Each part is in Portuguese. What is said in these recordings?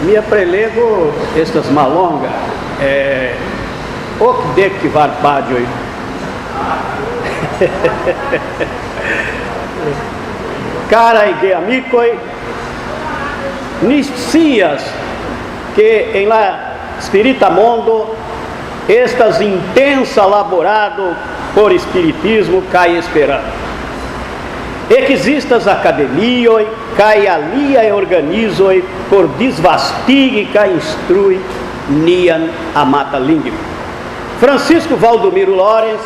Minha prelego, estas malonga, o que de que var padio. Cara e amicoi, nicias que em la spirita mondo, estas intensa laborado por espiritismo cai esperando. Existas academioi, cai alia e organizoi, por desvastig cai instrui, nian amata lingua. Francisco Valdomiro Lorenz,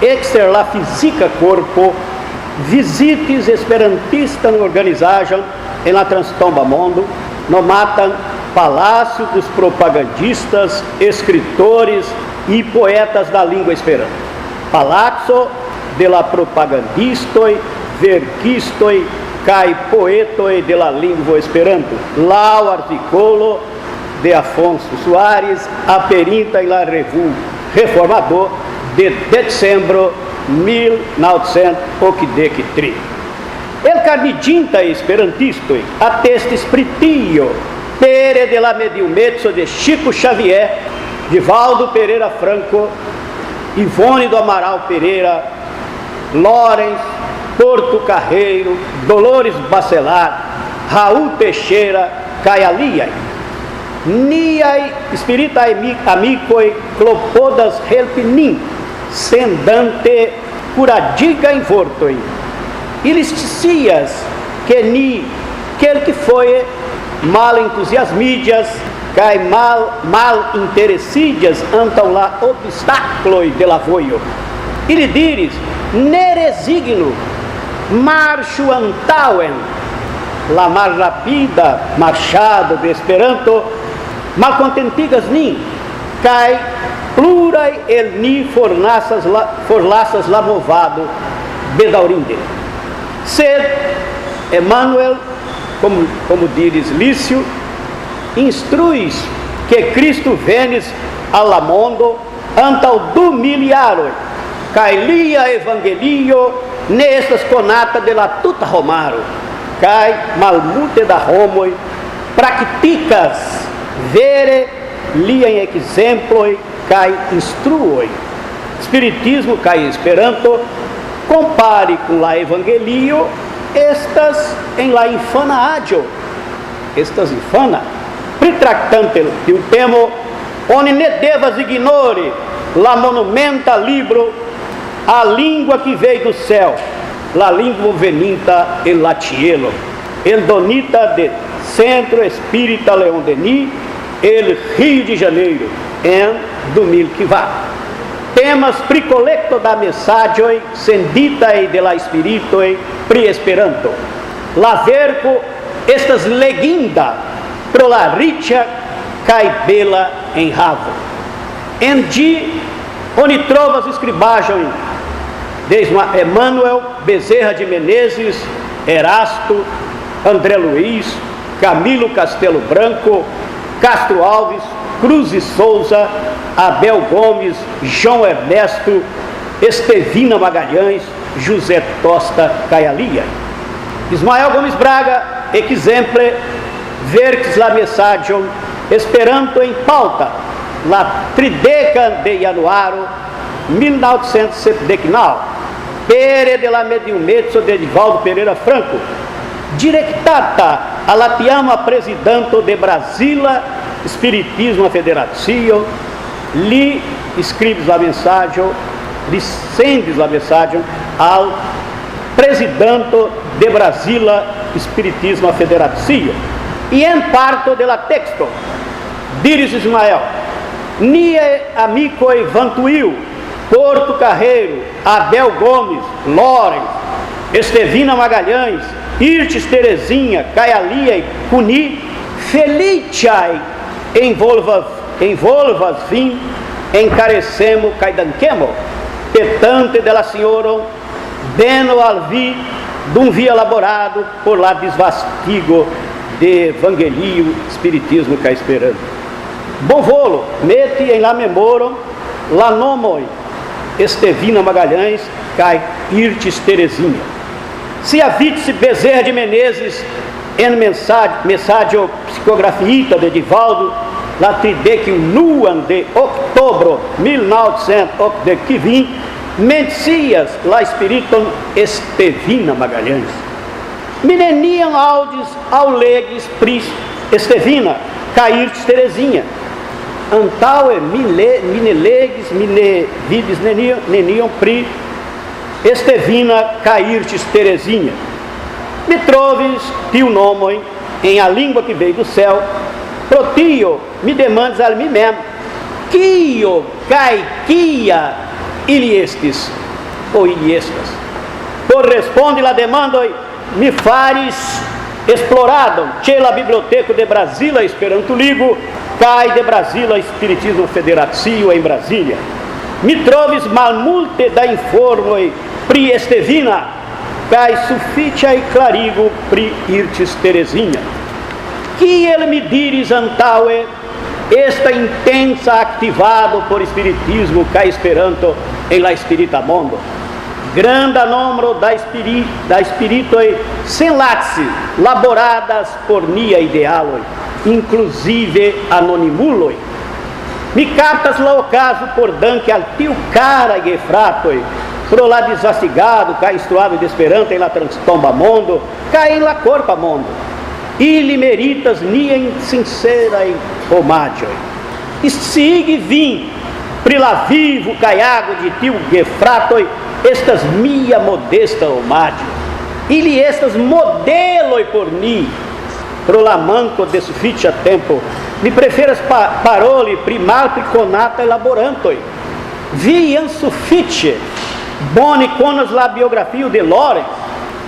exter la fisica corpo, visites esperantistas organizajam em la transtomba mondo, no matam palácio dos propagandistas, escritores e poetas da língua esperanto. Palazzo de la propagandistoi, verkistoi, kai poetoi de la língua esperanto. Lá o articolo de Afonso Soares, aperinta em la revue Reformador, de dezembro 1983. El carnidinta esperantistoi attestis pritio pere de la mediumezzo de Chico Xavier, Divaldo Pereira Franco, Ivone do Amaral Pereira, Lorenz, Porto Carreiro, Dolores Bacelar, Raul Teixeira, Caialiai, Niai Spirita Amicoi, Clopodas Helpinin, Sendante Curadiga Invortoi, Ilisticias, que ni quer que foi mal entusiasmídias, cai mal interessídias antão lá obstáculo de lavoio. Ili diris, neresigno, marcho antauen, la mar rapida, marchado de esperanto, malcontentigas nin, cai plurai el ni forlaças la movado, bedaurinde. Sed, Emmanuel, como diris Lício, instruis que Cristo venis alla mondo antau dumiliaroi, cae lia evangelio nestas conata de la tuta Romaro, cae malmulte da homoi practicas vere lia em exemploi cae instruoi. Espiritismo cae esperanto, compare com la evangelio, estas em la infana agio, estas infana, pritractante il temo, oni ne devas ignore la monumenta libro, a língua que veio do céu, la língua veninta el latielo, el donita de Centro Espírita Leon Denis, el Rio de Janeiro, em 2000 que vá. Temas pri collecto da mensagem senditae de la spiritoi pri esperanto. La verco estas leginda pro la riĉa kaj bela enhavo. En ĝi oni trovas skribaĵojn de Emmanuel Bezerra de Menezes, Erasto, André Luiz, Camilo Castelo Branco, Castro Alves, Cruz e Souza, Abel Gomes, João Ernesto, Estevina Magalhães, José Tosta Caialia. Ismael Gomes Braga, exemple, vertis la messagion, esperanto em pauta, la 30 de januaro 1979, pere de la mediumezzo de Divaldo Pereira Franco, directata alla tiama presidanto de Brasila Spiritismo Federatio, li scribis la mensagem, li sendis la mensagem al presidanto de Brasila Spiritismo Federatio. E em parto de la texto, diris Ismael, nie amicoi vantuil, Porto Carreiro, Abel Gomes, Lorenz, Estevina Magalhães, Irtes Terezinha, Caialia e Cuni, feliciai envolvas vim, encarecemo caidanquemo, petante della signoro, deno al vi, dum via elaborado por lá desvastigo de evangelio, espiritismo ca esperando. Bom volo, mete em la memoram, la nomoi, Estevina Magalhães, cai Irtes Terezinha. Se a Vítice Bezerra de Menezes, en mensagem psicografita de Divaldo, la 31 de outubro 1920, mencias la espiriton Estevina Magalhães. Meneniam audis aulegues pri Estevina, cairtes Terezinha. Antaue mine legues, mine vides neniam pri Estevina, cairtes Terezinha. Me troves tio nome em a língua que veio do céu, protio me demandes a mim mesmo, quio caiquia iliestes ou iliestas. Corresponde la demanda me fares explorado la biblioteca de Brasília Esperanto Ligo, cai de Brasília Espiritismo Federativo em Brasília. Me troves malmulte da informo pri Estevina, cai suficia e clarigo pri irtis Terezinha. Que ele me diris antaue, esta intensa activado por Espiritismo cai Esperanto em la Espirita Mondo. Grande número da Spiritoi senlatsi, laboradas por nia idealoi, inclusive anonimuloi. Mi captas la ocaso por danque al tio cara e fratoi, pro la desastigado, ca instruado de Esperanto em la transtomba mondo, ca em la corpa mondo. Ili meritas nia sincera e homágioi. E sigue vim, pri la vivo caiago de tio gefratoi, estas mia modesta homágio. Ili estas modeloi por ni, pro la manco de sufficia tempo, mi preferas paroli primal priconata elaborantoi. Viam sufficie, boni conas la biografia de Lorenz,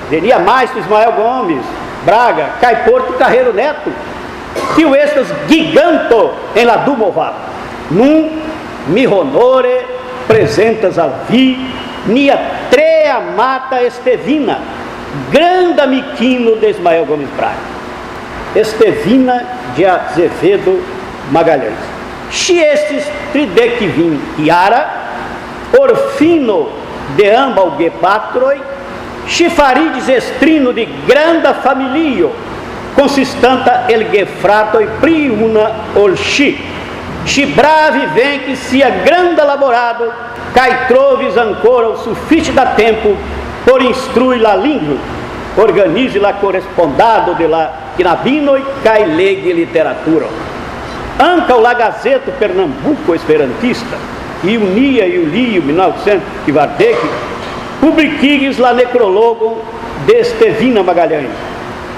Denia Maestro Ismael Gomes, Braga, Cai Porto Carreiro Neto, tio estas giganto em la Dumovato. Num mi honore presentas a vi, nia trea mata Estevina, grande miquino de Ismael Gomes Braga. Estevina de Azevedo Magalhães. Si estes tridecivin iara, orfino de ambal gepatroi, si farides estrino de granda familio, consistanta el gefratoi priuna olxi, si bravi vem que sia grande laborado, cai troves ancora o sufite da tempo, por instrui la língua, organize la correspondado de la Quinabinoi, cai legue literatura. Anca o la Gazeta Pernambuco Esperantista, e unia e o Lio 1900 que Vardec, publiquigues la necrologo de Estevina Magalhães.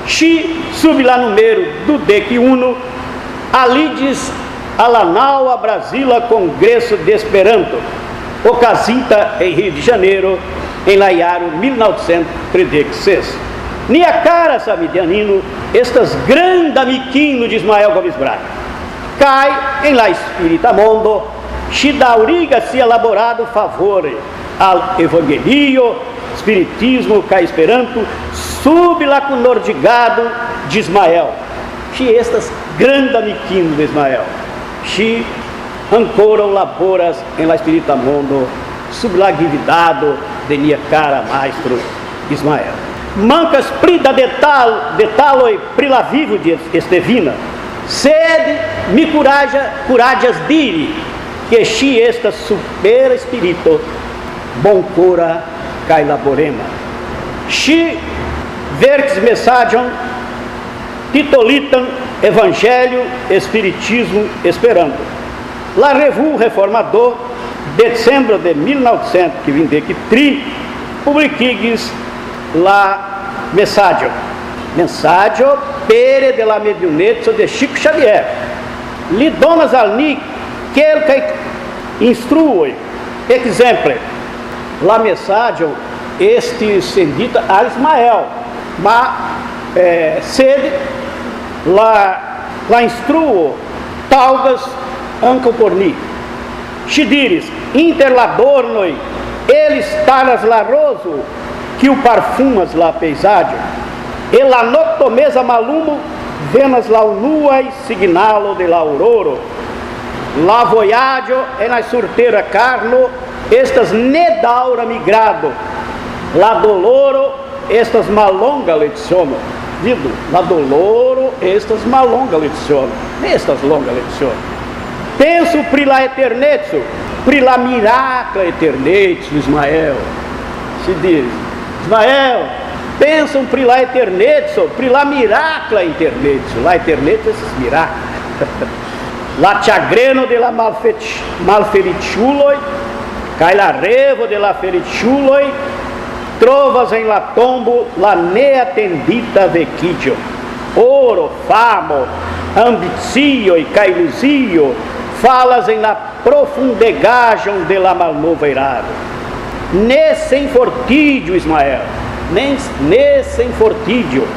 Si sub lá número do DEC 1, alides Alanau a Brasília Congresso de Esperanto, ocasita em Rio de Janeiro, em Laiaro 1936. Nia cara, Samidianino, estas grande amiquino de Ismael Gomes Braga. Cai em la Espírita Mondo, Chidauriga se elaborado favore al Evangelio, Espiritismo, cai Esperanto, sub la com nordigado de Ismael. Si estas grande amiquino de Ismael. Si ancora laboras em la Espírita Mondo, sub la gividado de nia cara maestro Ismael. Mancas pri da detaloi pri la vivo de Estevina, sede mi curajas diri, que si esta super espírito, bom cora cai laborema. Si vertes mensagem, titolitam Evangelho, Espiritismo, Esperanto. La Revue Reformador, dezembro de 1900, que vim de que tri, publiquigues la mensagem pere de la mediunezza de Chico Xavier. Li donas al ni quelca instrui, exemple, la mensagem este sendita a Ismael, ma sede la instruo talgas anco por ni. Si diris, interladornoi, eles taras la roso, que o parfumas la paisagem, e la noctomesa malumo, venas la nuai signalo de la auroro, la voyaggio e na surtera carno, estas nedaura migrado, la doloro, estas malonga lezione, vido, la doloro estas malonga lezione, estas longa lezione. Penso pri la eternezzo, pri la miracla eternezzo, Ismael. Se diz, Ismael, pensam pri la eternezzo, pri la miracla eternezzo. La eternezzo esses miracla. La chagreno de la malfeliciuloi, cai la revo de la feliciuloi, trovas em la tombo la neatendita vecchio. Oro, famo, ambicio e cailuzio, falas em la profundegagion de la malnoveirado. Ne sem fortidio, Ismael, ne sem fortidio.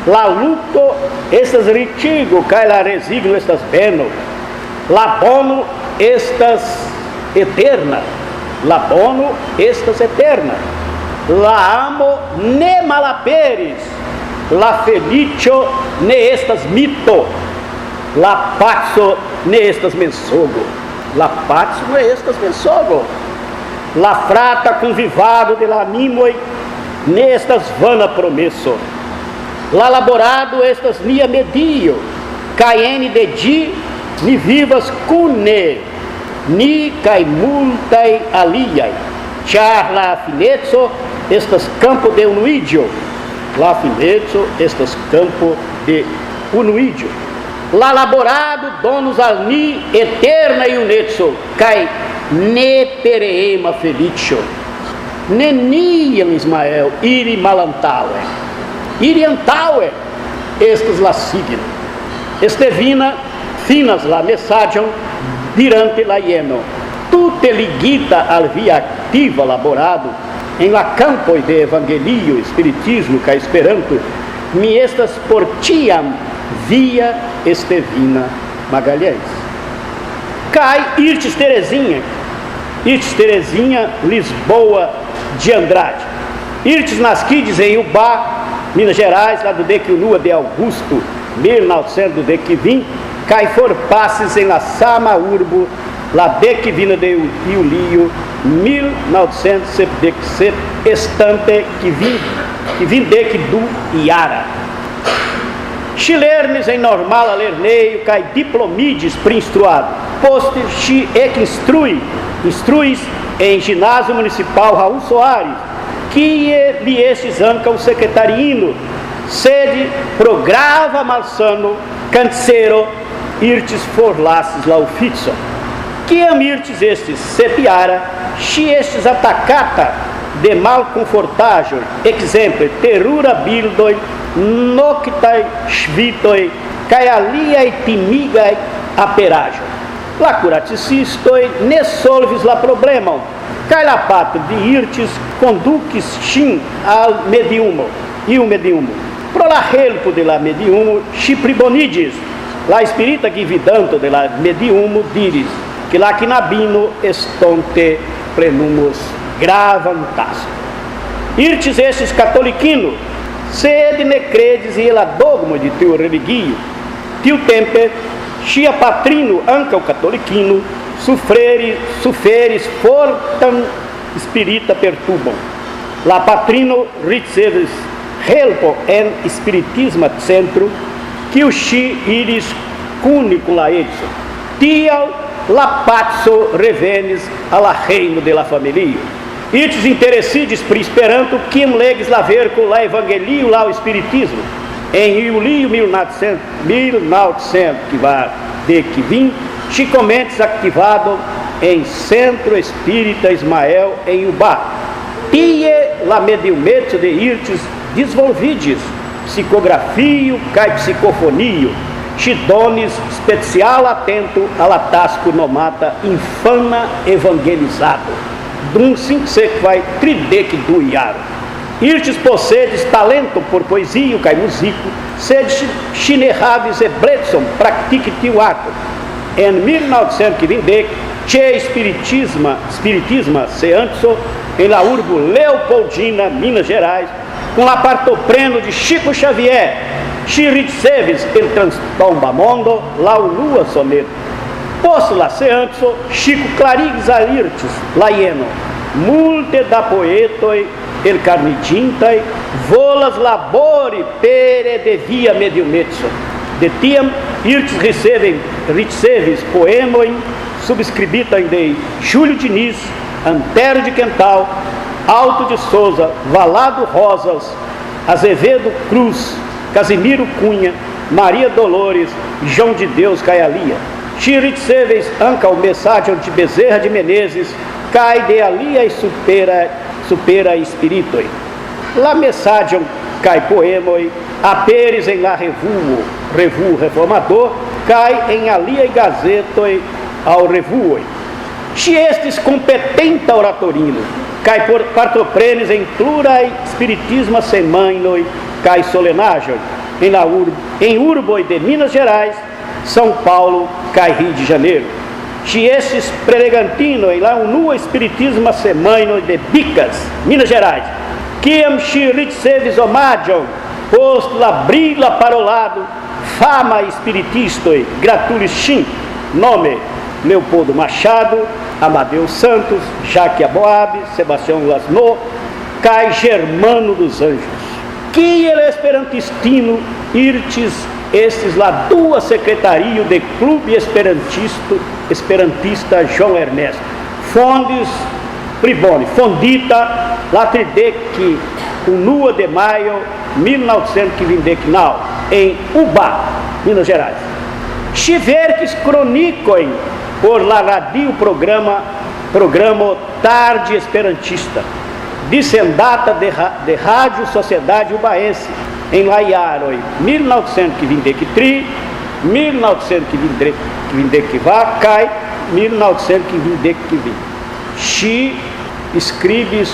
La luto estas ritigo, cai la resigno estas beno. La bono estas eterna. La bono estas eterna. La amo ne malaperis. La felicio ne estas mito. La pazzo ne estas mensogo. La pazzo ne estas mensogo. La frata convivado de la animoi ne estas vana promesso. La laborado estas nia medio, caene de di, ni vivas cune, ni cae multae aliai, char la finezzo estas campo de unuidio, la finezzo estas campo de unuidio. La laborado donus al ni eterna iunezzo, cae ne pereema felicio. Neniam, Ismael, iri malantaue. Iri antaue, estes la signo. Estevina, finas la messagion, dirante la ieno. Tutte ligita al via activa laborado, em la campoi de evangelio, espiritismo, ca esperanto, mi estas portiam via Estevina Magalhães. Cai Irtis Terezinha Lisboa de Andrade. Irtis nascides em Ubá, Minas Gerais, lá do Dequinua de Augusto, 1920, cai forpasses em la Sama Urbo, lá Dequivina de Iulio, 1977, estante que vim deque do Iara. Chilernes em normal a lerneio, cai diplomides prinstruado, poste chi ec instruis em ginásio municipal Raul Soares, que lhe estes anca o secretarino, sede prograva malsano, cancero, irtis forlasses la ufficio. Que amirtis estes sepiara, chi estes atacata de mal confortagion, exemple, terura bildoi, noctai svitoi, cae aliae timigae aperagion. La curaticistoi ne solvis la problemon, cae la patro de irtis conducis chin al mediumo, pro la helpo de la mediumo, chi pribonidis, la spirita gividanto de la mediumo diris, que la knabino estonte plenumos gravantas. Irtis estes catoliquino, sed ne credis e la dogma de teu religio, tiu tempe, chia patrino anca o catoliquino, suferis fortam spirita perturbam. La patrino ricevis helpo en spiritisma centro, quiu chi iris cuni cum la edso. Tial la pazzo revenis a la reino de la familia. Itis interessidis pri esperanto quim legis la verco la evangelio la o espiritismo. Em Iulio 1900 que vai de que vim, chi comentes activado em Centro Espírita Ismael em Ubá. Tie la mediumetio de irtis disvolvidis, psicografio cae psicofonio, chi donis special atento alla tasco nomata infana evangelizado, dum 5 vai 32 iaro. Irtis possedes talento por poesia cae musico, sed chinerravis e bletson practique tiu ato. En 1920, che spiritisma se anso em la urbo Leopoldina, Minas Gerais, com la partopreno de Chico Xavier, chi ricevis el transtombamondo la lua soneto. Posso la se anso Chico clarigis alirtis la ieno, multe da poetoi el carnidintai, volas labori pere de via mediumetso. De tiam irtis riceves poemoin subscribitam de Júlio Diniz, Antero de Quental, Alto de Souza, Valado Rosas, Azevedo Cruz, Casimiro Cunha, Maria Dolores, João de Deus Caialia. Chiriceves anca o mensagem de Bezerra de Menezes, cai de alia e supera espiritoi. La mensagem cai poemoi, aperes em la revuo reformador, cai em alia e gazetoi ao revuoi. Se estes competenta oratorino, cai por partoprenes em plurai spiritisma semainoi, cai solenagem, em urboi de Minas Gerais, São Paulo, cai Rio de Janeiro. Se estes prelegantino em lá nua espiritisma semainoi de Bicas, Minas Gerais, quiam chirit sevis omadion, post la brila para o lado, fama espiritistoi, gratulis chim, nome Leopoldo Machado, Amadeu Santos, Jaque Aboab, Sebastião Lasno, cai Germano dos Anjos. Que ele esperantistino irtis estes lá duas secretario de Clube Esperantista João Ernesto. Fondes Pribone, fondita lá tridec o 9 de maio 1929 em Ubá, Minas Gerais. Chiverques cronicoin por la radio programa Tarde Esperantista, dissendata de Rádio Sociedade Ubaense, em Laiaroi, 1923, 1924, cai 1920. Chi escribes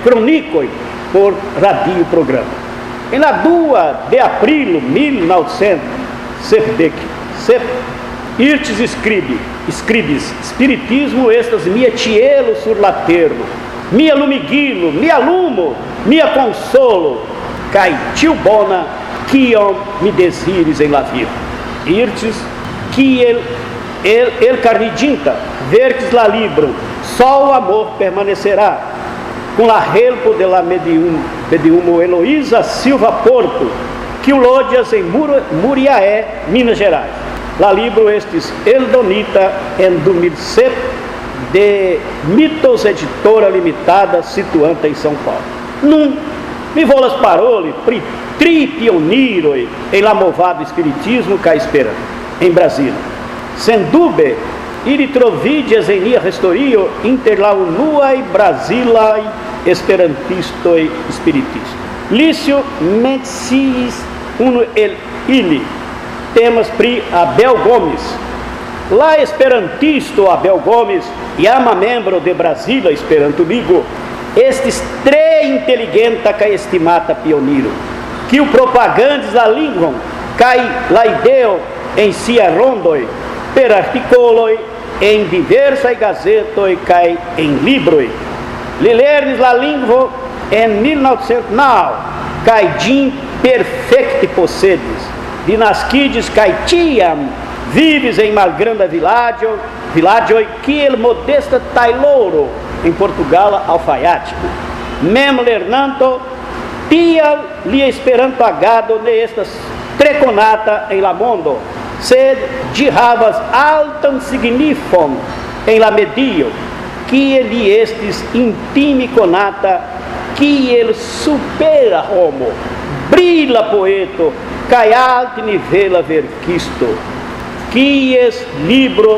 cronicoi por radio programa. Em la 2 de abril 1970, irtis escribes spiritismo estas mia tielo sur la terro, mia lumigilo, mia lumo, mia consolo, cai tio bona, quiam me desires em la vida. Irtis, que el carnidinta, vertis la libro, só o amor permanecerá, com la helpo de la mediumo Heloísa Silva Porto, que o lodias em Muriaé, Minas Gerais. La libro estes Eldonita en 2007 de Mitos Editora Limitada, situanta em São Paulo. Num mi volas parole tri pioniroi em la movado espiritismo ca espera em Brasília. Sendube iri trovidias em nia restorio inter la unuae Brasilae esperantistoi spiritismo. Lício menciis uno el ili temas pri Abel Gomes. La esperantisto Abel Gomes, iama membro de Brasília Esperanto Ligo, estes tre inteligenta ca estimata pioniro, que o propagandis la lingvon, cai la ideo em sia rondoi, per articoloi, em diversai gazetoi, cai em libroi. Li lernis la lingvo en 1909, cai din perfecti possedis, di nascidis cai tiam vives em malgranda vilaggio, kiel modesta tailoro, em Portugal alfaiático. Mem lernanto, tia li esperanto agado ne estas treconata em la mondo, sed dihavas altan signifon em la medio, kiel li estis intimi conata, kiel supera homo, brilla poeto, cai alti nivela verkisto, kies libro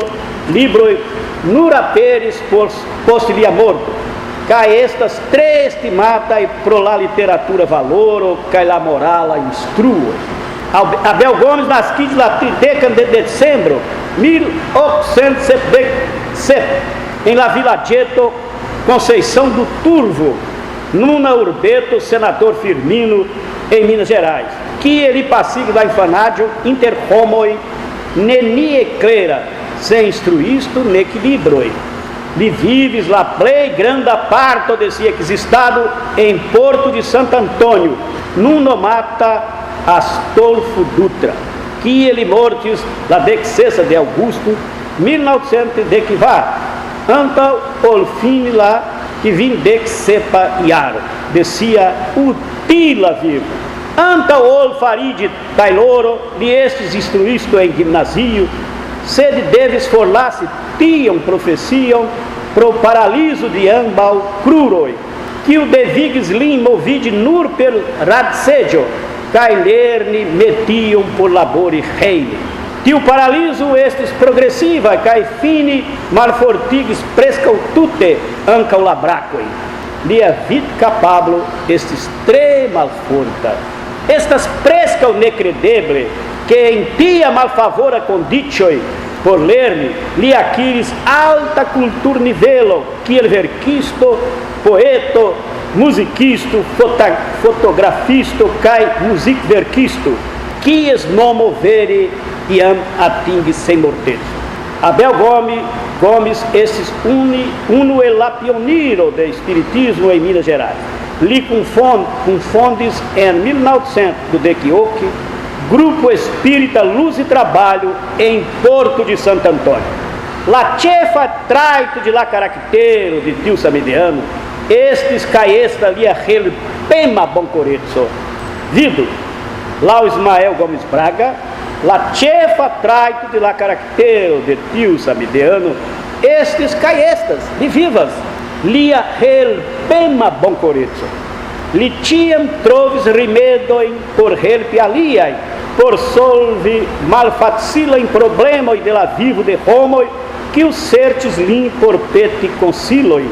nur aperis post lia morto, cai estas tre estimatai pro la literatura valoro, cai la morala instruo. Abel Gomes nascido na 30 de dezembro 1877 em la Vilagetto, Conceição do Turvo, nuna urbeto senador Firmino, em Minas Gerais, que ele passigo da infanaggio inter homoi nenie clera, sem instruisto nec libroi. Li vives la plei granda parto de si existado em Porto de Santo Antônio, nunomata Astolfo Dutra, que ele mortis la 16 de Augusto 1900 anta olfine la que vim dec sepa iaro, descia utila vivo. Anta ol farid tailoro, li estes instruisto em gimnasio, sede deves forlasse, tiam profeciam, pro paraliso de ambal cruroi, que o devigues lim movide nur per radsedio, cai lerni metiam por labore reine. Que o paraliso estes progressiva, cai fine malfortigues prescau tute ancau labracoi. Lia vit capablo estes tre malforta. Estas prescau necredeble, que em tia malfavora condicioi, por ler-me, li aquiris alta cultur nivelo, que el verquisto, poeto, musicisto, fotografisto, cai music verquisto, que es nomo vere iam atingue sem morteiro. Abel Gomes, esses uno el la pioniro de espiritismo em Minas Gerais. Li confondes em 1900 do Dequioque, Grupo Espírita Luz e Trabalho em Porto de Santo Antônio. La chefa traito de la caracteiro de tio Samideano, estes caesta lia rel pema boncoretso. Vido, lá o Ismael Gomes Braga, la chefa traito de la caracteiro de tio Samideano, estes caestas de vivas, lia rel pema boncoretso. Litiam troves rimedoin por help aliai, por solve malfacila em problema de la vivo de homo, que os certes lin por peti conciloi.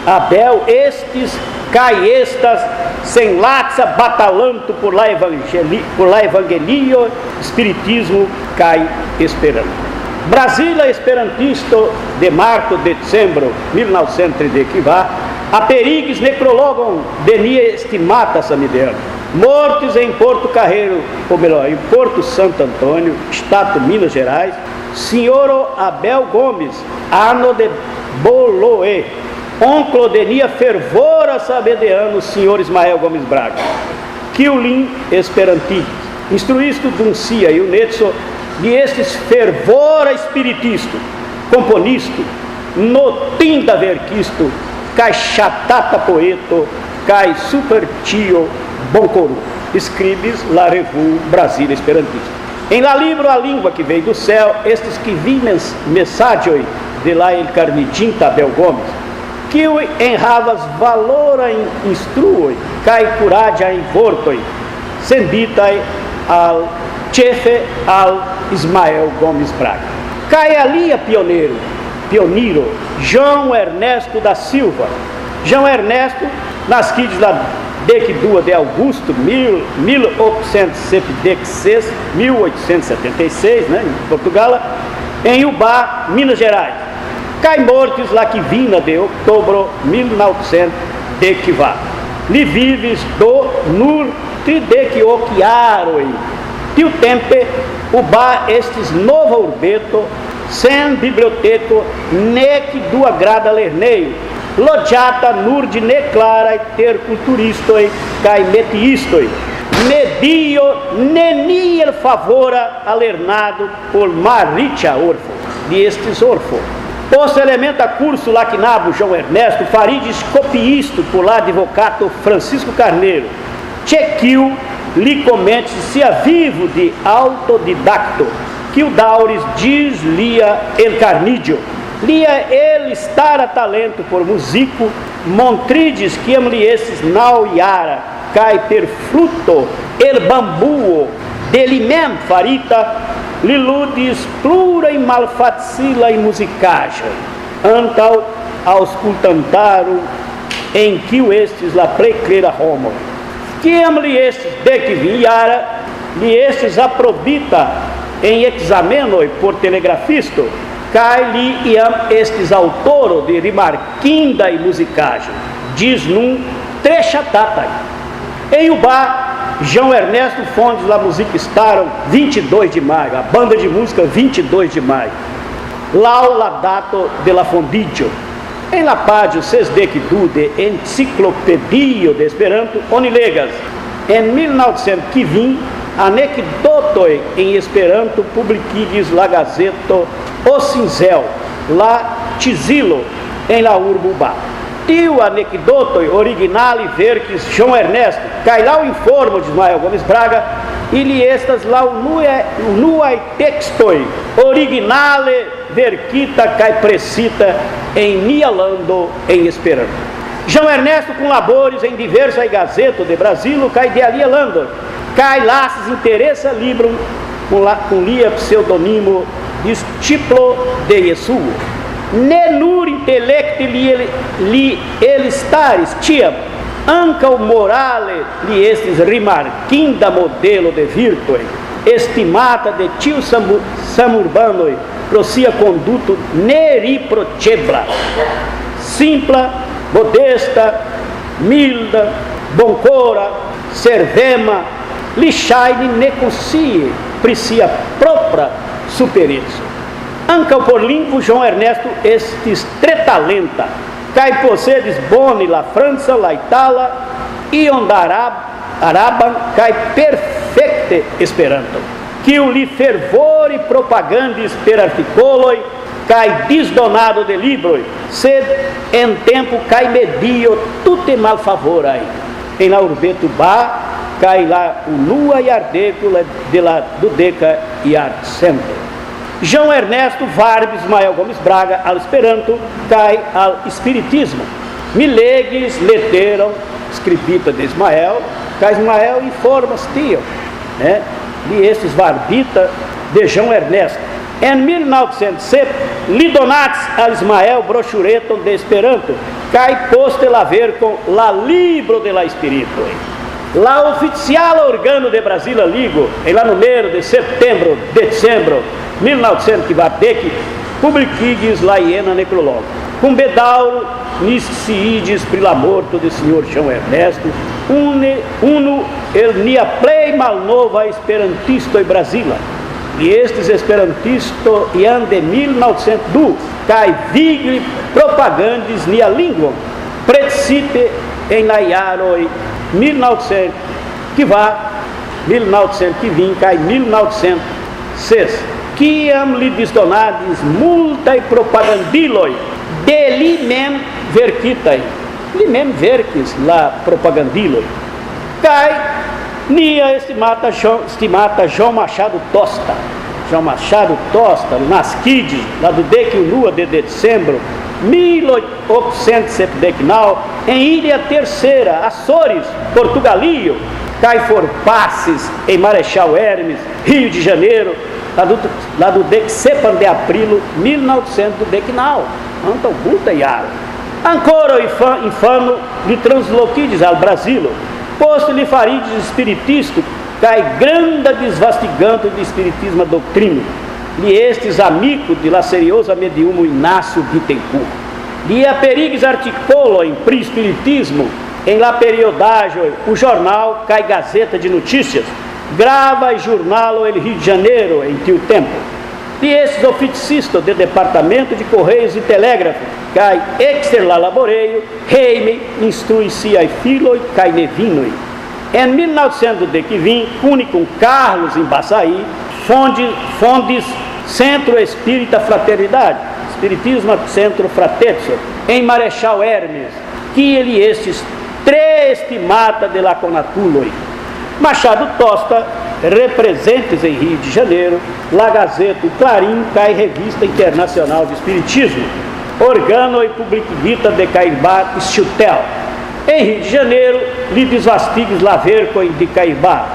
Abel estes caestas sem latza batalanto por la evangelio, espiritismo cai esperando. Brasília Esperantisto de março de dezembro 1930, a perigues necrologam denia estimata Samideano. Mortos em Porto Carreiro, ou melhor, em Porto Santo Antônio, Estado de Minas Gerais, senhor Abel Gomes, ano de Boloé, onclo denia fervora Samideano, senhor Ismael Gomes Braga, que o lin esperanti, instruisto duncia e o netso, de estes fervora espiritista, componisto, notinda verquisto, cai chatata poeto, cai supertio boncoru, escribes la revue Brasília Esperantista. Em la libro A Língua que Veio do Céu, estes que vi mensagem de lá el carnidinta Abel Gomes, que o enravas valora instruoi, cai curadia em vortoi, senditai al chefe al Ismael Gomes Braga. Cai ali a pioneiro, João Ernesto da Silva. João Ernesto, nascido lá de Augusto, 1876, né, em Portugal, em Ubá, Minas Gerais. Cai mortes lá que vina de outubro 1900 de que vá. Li vives do nur de que oquiaroi. E o tempo, Ubá estes novo urbeto, sem biblioteco, nec do agrada lerneio, lojata nur de neclara e ter culturistoi, cai metiistoi, medio neniel favora alernado por maritia orfo, de estes orfo. Posto elementa curso lá que nabo João Ernesto, farides copiisto por lá advocato Francisco Carneiro, chequiu, li comente se a vivo de autodidacto, que o Daures diz lia el carnidio, lia ele estar a talento por musico, montrides que amliesses nau iara, cai per fruto, el bambuo, dele mem farita, liludes plura e malfacila e musicagem, antal auscultantaro, em que o estes la preclera homo, que amliesses de que vinhara, li estes aprobita, em examenoi por telegrafisto, cai-lhe iam estes autoro de rimarquinda e musicagem, diz num trechatata. Em Ubá, João Ernesto Fontes la musiquistaram 22 de maio, a banda de música 22 de maio. Lau la dato de la fondidio. Em la página 6 de enciclopedia de Esperanto, oni legas, em 1915, anecdotoi em Esperanto publiquigis la gazeto O Cinzel, la Tizilo, em la urbo Ubá. tio anecdoto originale verques João Ernesto, cai lá o informo de Ismael Gomes Braga, ili estas lá nuai textoi originale verquita cai precita em nialando em esperanto. João Ernesto com labores em diversas gazetas de Brasília cai de ali lando, cai laços interessa libro com lia pseudonimo discípulo de Jesús. Nenur intelecti li elistares tiam, anca o morale li estes rimarquinda modelo de virtue, estimata de tio samurbanoi, prosia conduto neriprocebla, simpla, modesta, milda, boncora, servema, lixaine necocie, precia própria superícia. Anca por limpo João Ernesto estes tretalenta, cai possedes boni la França, la Itália, e araban cai perfecte esperanto, que o li fervore propagandis per articoloi, cai disdonado de libroi, sed em tempo cai medio tutte mal favorai, em la urbeto ba, cai lá o lua e ardécula de la dudeca e art sempre. João Ernesto Varbes Ismael Gomes Braga al Esperanto cai al Espiritismo. Milegues leteram escribita de Ismael, cai Ismael informas tio, né? De estes Varbita de João Ernesto. Em 1907, li donatis al Ismael brochureton de Esperanto, cai poste la ver com la libro de la Espírito. La oficial organo de Brasília Ligo, em la número de setembro, dezembro, 1940, publiquigis la hiena necrolog. Cum bedauro nisciides pri la morto de senhor João Ernesto, uno el nia plei malnova esperantisto em Brasília. E estes esperantisto iam de 1902, cai vigli propagandis nia lingua, precipe em la iaroi 1900, que va 1920, cai 1906. Quiam li disdonadis multae propagandiloi, de li mem verquitai, li mem verquis la propagandiloi, cai nia estimata João Machado Tosta. João Machado Tosta, nascides lá do Dequinua de dezembro, 1879, em Ilha Terceira, Açores, Portugalio, cai Forpasses, em Marechal Hermes, Rio de Janeiro, lá do Dexepan de Aprilo, 1900 do Dequinal, então multa iara. Ancora infano de transloquides ao Brasilo, posto lhe farides espiritismo, cai grande desvastigante de espiritismo a doutrina, e estes amigos de la seriosa mediumo Inácio Bittencourt. E a perigues articolo em pri espiritismo, em la periodagem, o jornal cai Gazeta de Notícias, grava e jornal El Rio de Janeiro, em tio tempo. E esses oficicistas de departamento de Correios e Telégrafo, cai exter la laboreio, reime, instrui-se ai filo e cai nevinoi. Em 1920, cune com Carlos em Baçaí, fondes Centro Espírita Fraternidade, Espiritismo Centro Fratezzo, em Marechal Hermes, que ele estes estimata de la conatuloi. Machado Tosta, representes em Rio de Janeiro, La Gazeta, Clarim, cai Revista Internacional de Espiritismo, organo e publiquita de Caibá e Chutel. Em Rio de Janeiro, li desvastigues Laverco de Caibá.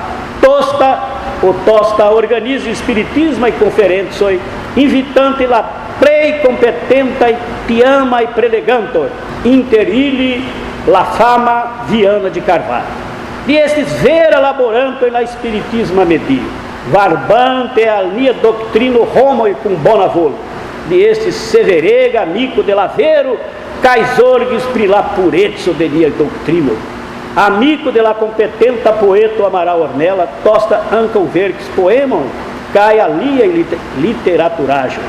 Tosta organiza espiritismo e conferências, invitante la prei competenta e tiama e prelegantor, inter ili la fama Viana de Carvalho. E estes vera laboranto e la espiritismo medio, varbante al nia doctrino homo e cum bona volo. E estes severega amico de lavero, caisorgues pri la purezzo de nia doctrino. Amico de la competenta poeta Amaral Ornella, Tosta anca verques poemon, cai a lia e literaturagem.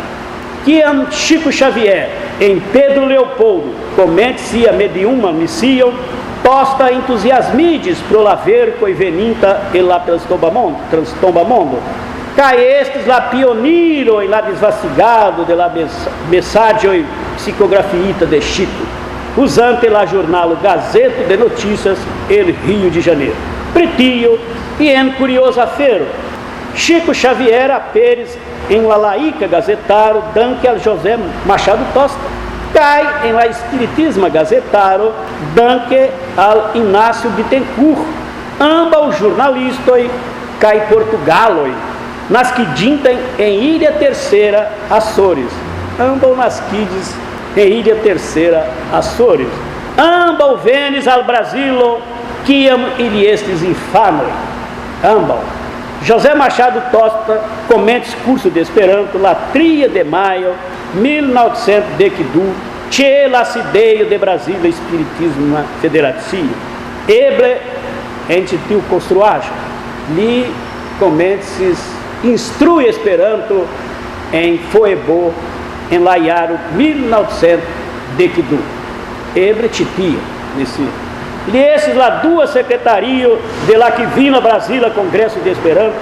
Quiam Chico Xavier, em Pedro Leopoldo, comente-se a mediuma missio, Tosta entusiasmides pro laverco e veninta e la transtombamondo. Cai estes la pioniro e la desvastigado de la mensagem psicografiita de Chico. usante la jornal Gazeta de Notícias, El Rio de Janeiro. Pretinho e em curioso afero, Chico Xavier Pérez em la laica gazetaro danque al José Machado Tosta, cai em la Espiritismo gazetaro danque al Inácio Bittencourt, ambos jornalistas cai Portugaloi, nas que dintem em Ilha Terceira, Açores, ambos nas quides em Ilha Terceira, Açores, ambos venes al Brasilo, quiam iliestes infanoi, ambos. José Machado Tosta comenta curso de Esperanto, la 3 de maio 1912, che la sideio de Brasília Espiritismo Federativo. Eble entitiu construagem, li comences instrui Esperanto em Foebo, em Laiaro 1912. Eble titia nesse. Esses lá duas secretarias de lá que vinha Brasília Congresso de Esperanto,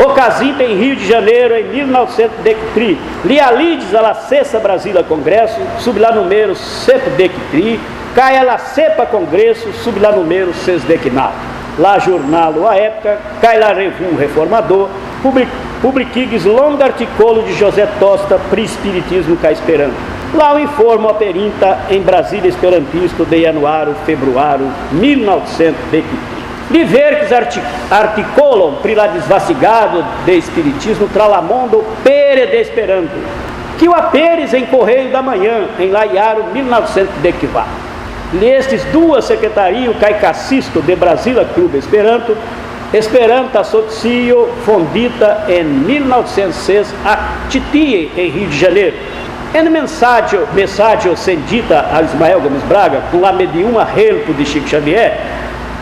ocasita em Rio de Janeiro em 1913. Li alides a la sexta Brasília Congresso, sub lá número 7 cai a la sepa Congresso, sub lá número 6 decnal. Lá jornal a época, cai lá Revue Reformador, publiquigues longo articolo de José Tosta pri Espiritismo ca Esperanto. Lá o informo a perinta em Brasília Esperantista de januário, februário 1920. Diverques articolum pri la desvastigado de Espiritismo tralamondo pere de Esperanto, que o aperes em Correio da Manhã, em Laiaro 1924. Nestes duas secretarias, cai cassisto de Brasília Clube Esperanto, Esperanto Associo fondita em 1906 a Titie, em Rio de Janeiro. Em mensagem sendita a Ismael Gomes Braga, com a mediuma helpo de Chico Xavier,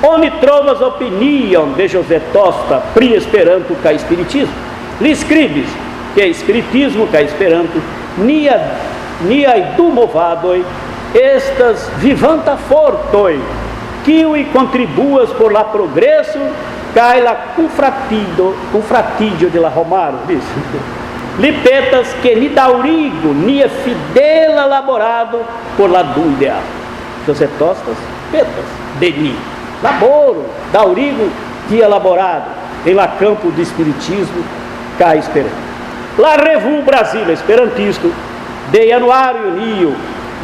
onde trovas opinião de José Tosta pri Esperanto ca Espiritismo. Lhe escribes que Espiritismo ca Esperanto nia du movadoi, estas vivanta fortoi, que o contribuas por la progresso, cai la confratidio de la Romaro, diz. Lipetas que ni daurigo, nia fidel elaborado por la do ideal. José Tostas, petas, de ni. Laboro, daurigo, que elaborado, em la campo do Espiritismo, cai Esperanto. La Revue Brasília Esperantista, de januário nio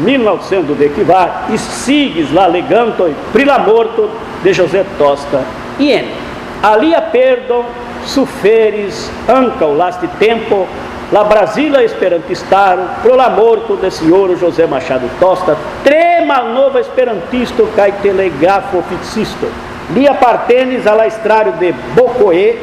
1900 de equivar, e sigues lá leganto pri la morto de José Tosta, ien. Ali a perdão, suferes, anca o laste tempo, la Brasília Esperantistaro, pro la morto de senhor José Machado Tosta, trema nova esperantisto cai telegrafo oficisto. Li apartenes a la estrário de Bocoé,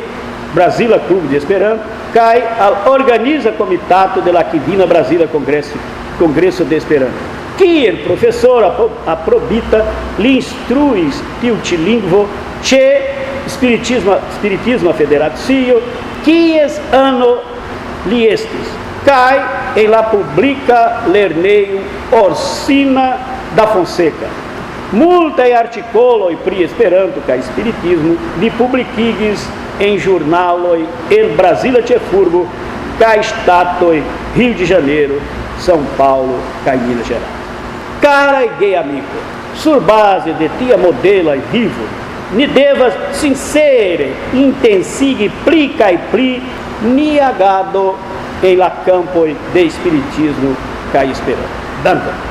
Brasília Clube de Esperanto, cai al organiza comitato de la Quidina Brasília Congresso de Esperanto. Que professor aprobita, lhe instruis tiltilingvo, che Espiritismo Federatio, quies anno liestes, cai em la publica Lerneio Orsina da Fonseca. Multa e articolo e pri Esperanto ca Espiritismo, li publiquigues em jornaloi El Brasília Tchefurgo, ca Estatoi, Rio de Janeiro, São Paulo, ca Minas Gerais. Cara e gay amigo, sur base de tia modela e vivo, ni devas sincere, intensigue, pli cai pli, ni agado em la campo de Espiritismo ca Esperanto. Danta.